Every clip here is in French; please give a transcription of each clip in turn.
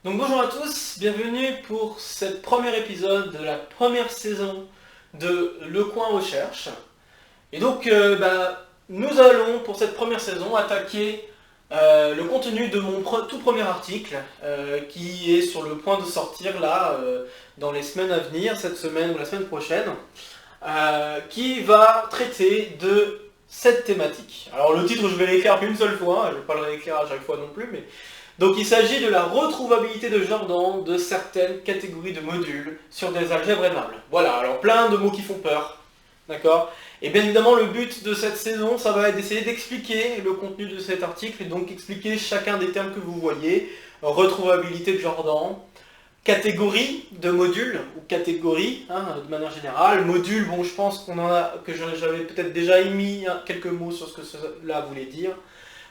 Donc bonjour à tous, bienvenue pour ce premier épisode de la première saison de Le Coin Recherche. Et donc nous allons pour cette première saison attaquer le contenu de mon tout premier article qui est sur le point de sortir là dans les semaines à venir, cette semaine ou la semaine prochaine, qui va traiter de cette thématique. Alors le titre je vais l'écrire qu'une seule fois, je ne vais pas le réécrire à chaque fois non plus, mais... Donc il s'agit de la retrouvabilité de Jordan de certaines catégories de modules sur des algèbres aimables. Voilà, alors plein de mots qui font peur, d'accord? Et bien évidemment le but de cette saison, ça va être d'essayer d'expliquer le contenu de cet article et donc expliquer chacun des termes que vous voyez, retrouvabilité de Jordan, catégorie de modules, ou catégorie, de manière générale. Module, bon je pense que j'avais peut-être déjà émis quelques mots sur ce que cela voulait dire,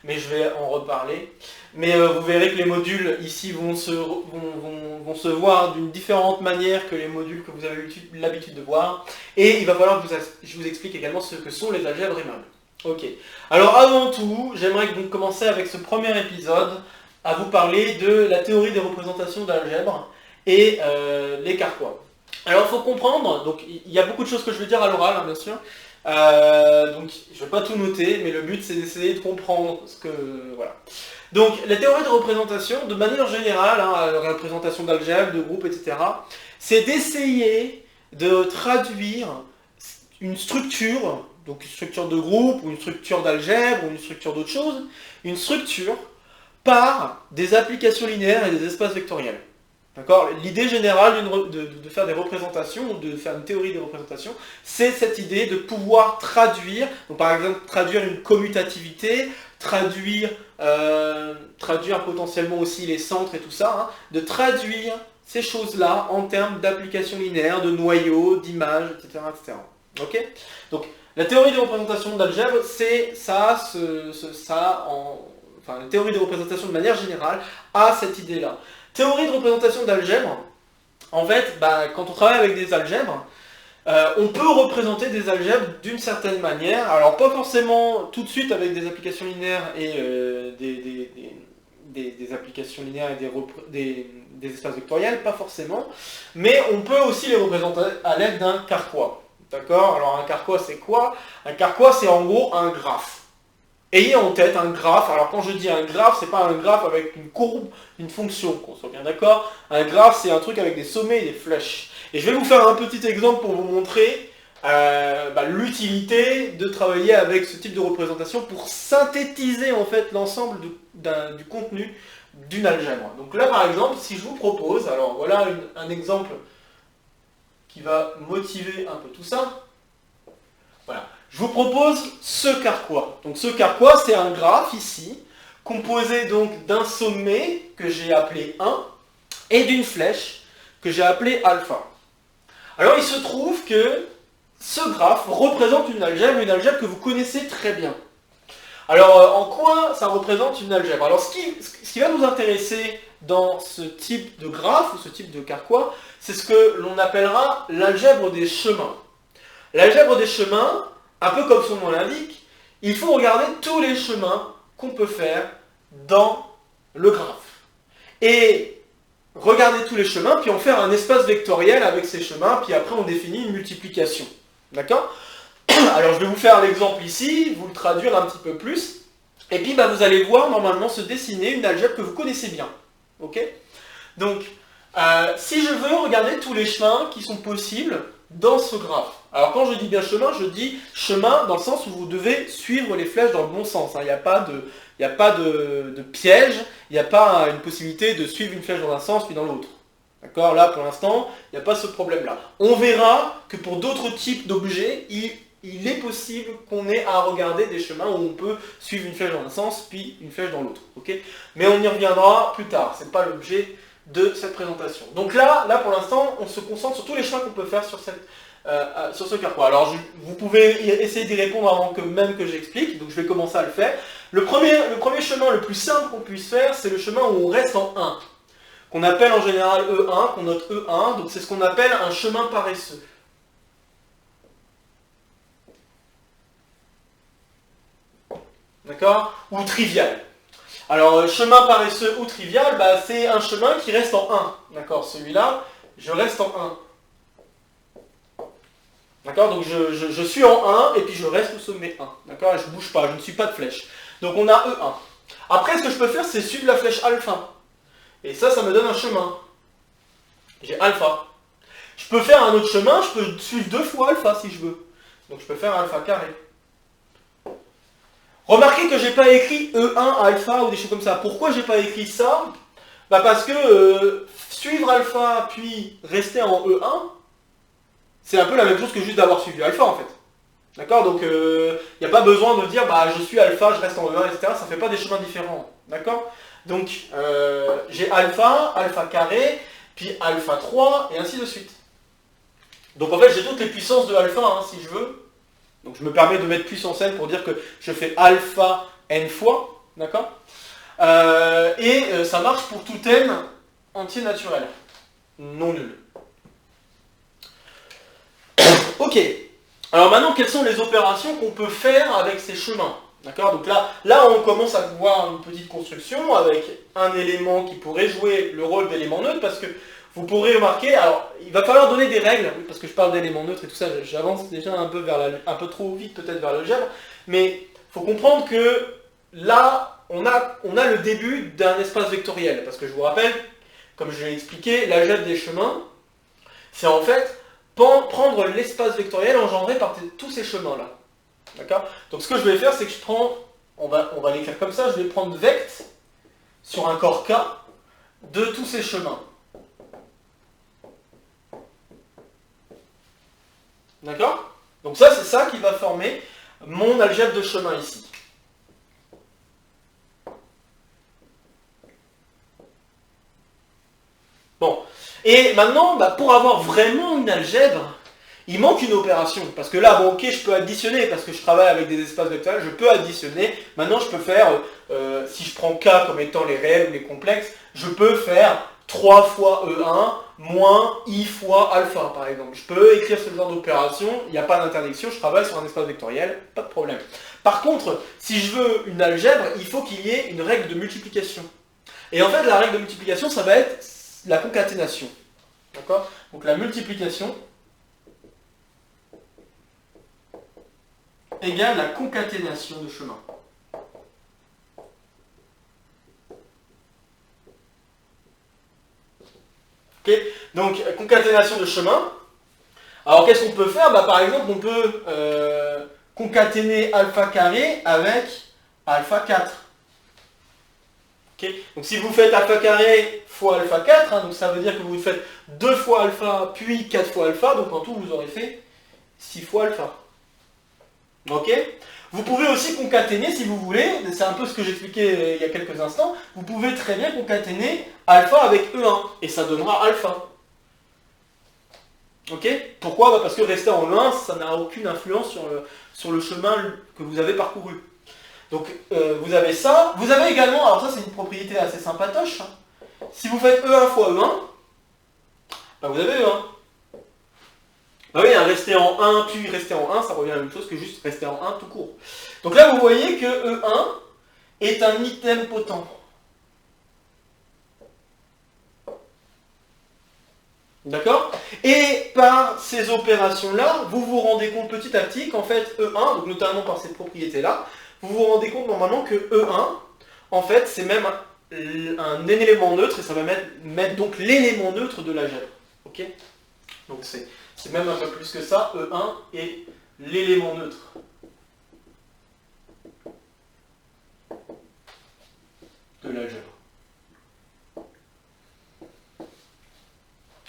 mais je vais en reparler. Mais vous verrez que les modules ici vont se voir d'une différente manière que les modules que vous avez l'habitude de voir. Et il va falloir que je vous explique également ce que sont les algèbres aimables. Ok. Alors avant tout, j'aimerais donc commencer avec ce premier épisode à vous parler de la théorie des représentations d'algèbres et les carquois. Alors il faut comprendre, donc il y a beaucoup de choses que je vais dire à l'oral, bien sûr. Donc je ne vais pas tout noter, mais le but c'est d'essayer de comprendre ce que... Voilà. Donc la théorie de représentation, de manière générale, la représentation d'algèbre, de groupe, etc., c'est d'essayer de traduire une structure, donc une structure de groupe, ou une structure d'algèbre, ou une structure d'autre chose, une structure par des applications linéaires et des espaces vectoriels. D'accord ? L'idée générale de faire des représentations, de faire une théorie des représentations, c'est cette idée de pouvoir traduire, donc par exemple traduire une commutativité, traduire potentiellement aussi les centres et tout ça, de traduire ces choses-là en termes d'applications linéaires, de noyaux, d'images, etc., etc. Ok ? Donc la théorie des représentations d'algèbre, c'est ça, enfin la théorie des représentations de manière générale a cette idée-là. Théorie de représentation d'algèbre, en fait, quand on travaille avec des algèbres, on peut représenter des algèbres d'une certaine manière, alors pas forcément tout de suite avec des applications linéaires et des applications linéaires et des espaces vectoriels, pas forcément, mais on peut aussi les représenter à l'aide d'un carquois. D'accord ? Alors un carquois c'est quoi ? Un carquois c'est en gros un graphe. Ayez en tête un graphe, alors quand je dis un graphe, c'est pas un graphe avec une courbe, une fonction, qu'on soit bien d'accord. Un graphe, c'est un truc avec des sommets et des flèches. Et je vais vous faire un petit exemple pour vous montrer l'utilité de travailler avec ce type de représentation pour synthétiser en fait l'ensemble du contenu d'une algèbre. Donc là par exemple, si je vous propose, alors voilà un exemple qui va motiver un peu tout ça. Voilà. Je vous propose ce carquois. Donc ce carquois, c'est un graphe ici, composé donc d'un sommet que j'ai appelé 1 et d'une flèche que j'ai appelée alpha. Alors il se trouve que ce graphe représente une algèbre que vous connaissez très bien. Alors en quoi ça représente une algèbre ? Alors ce qui va nous intéresser dans ce type de graphe ou ce type de carquois, c'est ce que l'on appellera l'algèbre des chemins. L'algèbre des chemins, un peu comme son nom l'indique, il faut regarder tous les chemins qu'on peut faire dans le graphe. Et regarder tous les chemins, puis en faire un espace vectoriel avec ces chemins, puis après on définit une multiplication. D'accord ? Alors je vais vous faire l'exemple ici, vous le traduire un petit peu plus, et puis vous allez voir normalement se dessiner une algèbre que vous connaissez bien. Ok ? Donc, si je veux regarder tous les chemins qui sont possibles dans ce graphe. Alors quand je dis bien chemin, je dis chemin dans le sens où vous devez suivre les flèches dans le bon sens. Il n'y a pas de piège, il n'y a pas une possibilité de suivre une flèche dans un sens puis dans l'autre. D'accord ? Là pour l'instant, il n'y a pas ce problème-là. On verra que pour d'autres types d'objets, il est possible qu'on ait à regarder des chemins où on peut suivre une flèche dans un sens puis une flèche dans l'autre. Okay ? Mais on y reviendra plus tard, ce n'est pas l'objet de cette présentation. Donc là pour l'instant, on se concentre sur tous les chemins qu'on peut faire sur ce carquois. Alors vous pouvez essayer d'y répondre avant même que j'explique, donc je vais commencer à le faire. Le premier chemin le plus simple qu'on puisse faire, c'est le chemin où on reste en 1, qu'on appelle en général E1, qu'on note E1, donc c'est ce qu'on appelle un chemin paresseux. D'accord ? Ou trivial. Alors, chemin paresseux ou trivial, bah, c'est un chemin qui reste en 1. D'accord, celui-là, je reste en 1. D'accord, donc je suis en 1 et puis je reste au sommet 1. D'accord, je ne bouge pas, je ne suis pas de flèche. Donc on a E1. Après, ce que je peux faire, c'est suivre la flèche alpha. Et ça me donne un chemin. J'ai alpha. Je peux faire un autre chemin, je peux suivre 2 fois alpha si je veux. Donc je peux faire alpha carré. Remarquez que je n'ai pas écrit E1 alpha ou des choses comme ça. Pourquoi je n'ai pas écrit ça? Bah parce que suivre alpha puis rester en E1, c'est un peu la même chose que juste d'avoir suivi alpha en fait. D'accord? Donc il n'y a pas besoin de dire bah je suis alpha, je reste en E1, etc. Ça ne fait pas des chemins différents. D'accord? Donc j'ai alpha, alpha carré, puis alpha 3, et ainsi de suite. Donc en fait j'ai toutes les puissances de alpha hein, si je veux. Donc je me permets de mettre puissance n pour dire que je fais alpha n fois. D'accord? Ça marche pour tout n entier naturel. Non nul. Ok. Alors maintenant, quelles sont les opérations qu'on peut faire avec ces chemins? D'accord? Donc là, on commence à voir une petite construction avec un élément qui pourrait jouer le rôle d'élément neutre, parce que vous pourrez remarquer, alors il va falloir donner des règles, parce que je parle d'éléments neutres et tout ça, j'avance déjà un peu un peu trop vite peut-être vers l'algèbre, mais il faut comprendre que là, on a le début d'un espace vectoriel, parce que je vous rappelle, comme je l'ai expliqué, l'algèbre des chemins, c'est en fait prendre l'espace vectoriel engendré par tous ces chemins-là. D'accord? Donc ce que je vais faire, c'est que je prends, on va l'écrire comme ça, je vais prendre vect sur un corps K de tous ces chemins. D'accord? Donc ça, c'est ça qui va former mon algèbre de chemin ici. Bon. Et maintenant, bah, pour avoir vraiment une algèbre, il manque une opération. Parce que là, bon, ok, je peux additionner, parce que je travaille avec des espaces vectoriels, je peux additionner. Maintenant, je peux faire, si je prends K comme étant les réels ou les complexes, je peux faire 3 fois E1 moins I fois alpha, par exemple. Je peux écrire ce genre d'opération, il n'y a pas d'interdiction, je travaille sur un espace vectoriel, pas de problème. Par contre, si je veux une algèbre, il faut qu'il y ait une règle de multiplication. Et en fait, la règle de multiplication, ça va être la concaténation. D'accord? Donc la multiplication égale la concaténation de chemins. Ok? Donc concaténation de chemins. Alors qu'est-ce qu'on peut faire? Bah, par exemple, on peut concaténer alpha carré avec alpha 4. Okay. Donc si vous faites alpha carré fois alpha 4, hein, donc ça veut dire que vous faites 2 fois alpha puis 4 fois alpha, donc en tout vous aurez fait 6 fois alpha. Ok? Vous pouvez aussi concaténer si vous voulez, c'est un peu ce que j'expliquais il y a quelques instants, vous pouvez très bien concaténer alpha avec E1, et ça donnera alpha. Ok? Pourquoi? Bah parce que rester en E1, ça n'a aucune influence sur le chemin que vous avez parcouru. Donc vous avez ça. Vous avez également, alors ça c'est une propriété assez sympatoche. Hein. Si vous faites E1 fois E1, bah vous avez E1. Bah oui, hein, rester en 1 puis rester en 1, ça revient à la même chose que juste rester en 1 tout court. Donc là vous voyez que E1 est un item potent. D'accord? Et par ces opérations-là, vous vous rendez compte petit à petit qu'en fait E1, donc notamment par cette propriété-là, vous vous rendez compte normalement que E1, en fait, c'est même un élément neutre, et ça va mettre donc l'élément neutre de l'algèbre. Ok? Donc c'est même un peu plus que ça, E1 est l'élément neutre de l'algèbre.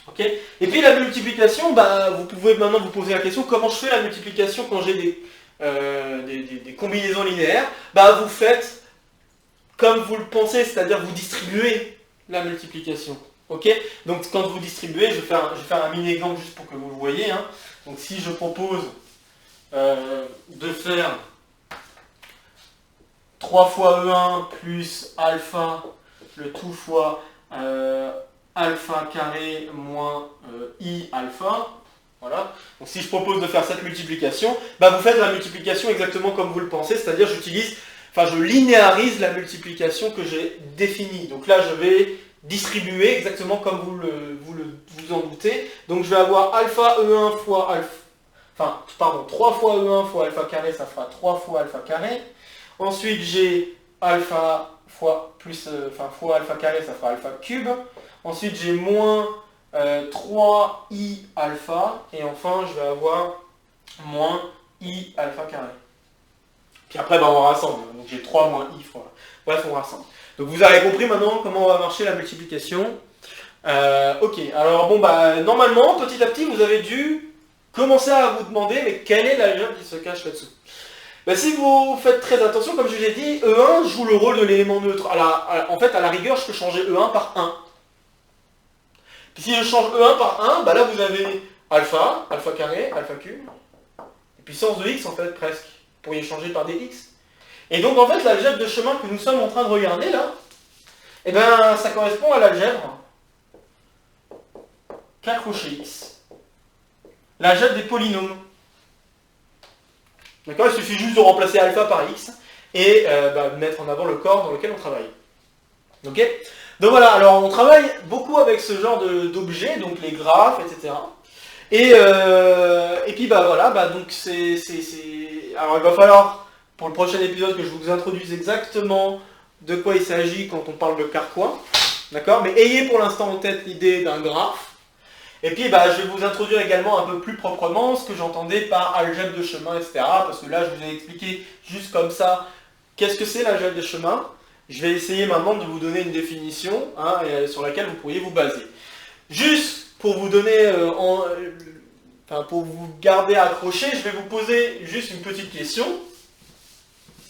Ok? Et puis la multiplication, bah, vous pouvez maintenant vous poser la question, comment je fais la multiplication quand j'ai des combinaisons linéaires? Bah, vous faites comme vous le pensez, c'est-à-dire vous distribuez la multiplication. Ok? Donc quand vous distribuez, je vais faire un mini-exemple juste pour que vous le voyez. Hein. Donc si je propose de faire 3 fois E1 plus alpha, le tout fois alpha carré moins I alpha, voilà. Donc si je propose de faire cette multiplication, bah vous faites la multiplication exactement comme vous le pensez, c'est-à-dire j'utilise enfin je linéarise la multiplication que j'ai définie. Donc là je vais distribuer exactement comme vous en doutez. Donc je vais avoir alpha E1 fois alpha, enfin pardon, 3 fois E1 fois alpha carré, ça fera 3 fois alpha carré. Ensuite j'ai alpha fois plus, fois alpha carré, ça fera alpha cube. Ensuite j'ai moins 3i alpha, et enfin je vais avoir moins i alpha carré. Puis après on rassemble, donc j'ai 3 moins i fois. Bref, on rassemble. Donc vous avez compris maintenant comment va marcher la multiplication. Ok, alors bon normalement, petit à petit, vous avez dû commencer à vous demander mais quelle est l'algèbre qui se cache là-dessous. Si vous faites très attention, comme je l'ai dit, E1 joue le rôle de l'élément neutre. En fait, à la rigueur, je peux changer E1 par 1. Puis si je change E1 par 1, là vous avez alpha, alpha carré, alpha cube, et puissance de x en fait presque. Vous pourriez changer par des x. Et donc en fait l'algèbre de chemin que nous sommes en train de regarder là, ça correspond à l'algèbre K crochet x. L'algèbre des polynômes. D'accord? Il suffit juste de remplacer alpha par x et mettre en avant le corps dans lequel on travaille. Ok? Donc voilà, alors on travaille beaucoup avec ce genre d'objets, donc les graphes, etc. Et puis voilà, donc alors il va falloir, pour le prochain épisode, que je vous introduise exactement de quoi il s'agit quand on parle de Carquois. D'accord? Mais ayez pour l'instant en tête l'idée d'un graphe. Et puis je vais vous introduire également un peu plus proprement ce que j'entendais par algèbre de chemin, etc. Parce que là, je vous ai expliqué juste comme ça qu'est-ce que c'est l'algèbre de chemin. Je vais essayer maintenant de vous donner une définition sur laquelle vous pourriez vous baser. Juste pour vous donner, pour vous garder accroché, je vais vous poser juste une petite question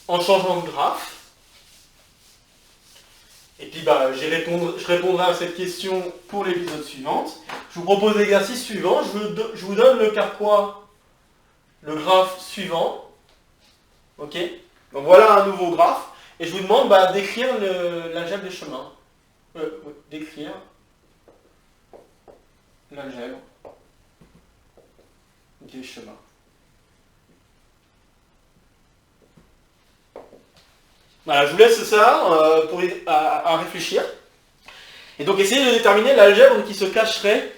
en changeant de graphe. Et puis je répondrai à cette question pour l'épisode suivant. Je vous propose l'exercice suivant. Je vous donne le Carquois, le graphe suivant. Ok? Donc voilà un nouveau graphe. Et je vous demande d'écrire l'algèbre des chemins. D'écrire l'algèbre des chemins. Voilà, je vous laisse ça à réfléchir. Et donc essayez de déterminer l'algèbre qui se cacherait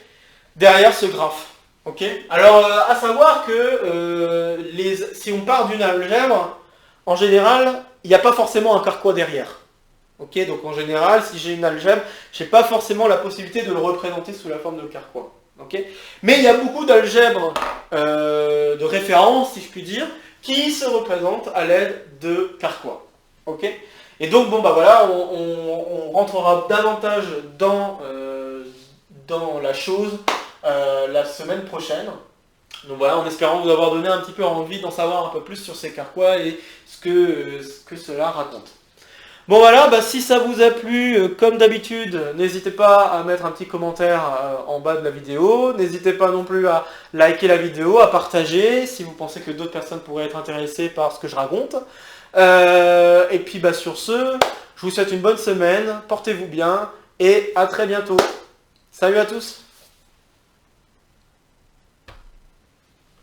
derrière ce graphe. Ok? Alors, à savoir que si on part d'une algèbre, en général, il n'y a pas forcément un Carquois derrière. Ok? Donc en général, si j'ai une algèbre, je n'ai pas forcément la possibilité de le représenter sous la forme de Carquois. Ok? Mais il y a beaucoup d'algèbres de référence, si je puis dire, qui se représentent à l'aide de Carquois. Ok? Et donc voilà, on rentrera davantage dans la chose la semaine prochaine. Donc voilà, en espérant vous avoir donné un petit peu envie d'en savoir un peu plus sur ces Carquois et ce que cela raconte. Bon voilà, si ça vous a plu, comme d'habitude, n'hésitez pas à mettre un petit commentaire en bas de la vidéo. N'hésitez pas non plus à liker la vidéo, à partager si vous pensez que d'autres personnes pourraient être intéressées par ce que je raconte. Et puis sur ce, je vous souhaite une bonne semaine, portez-vous bien et à très bientôt. Salut à tous!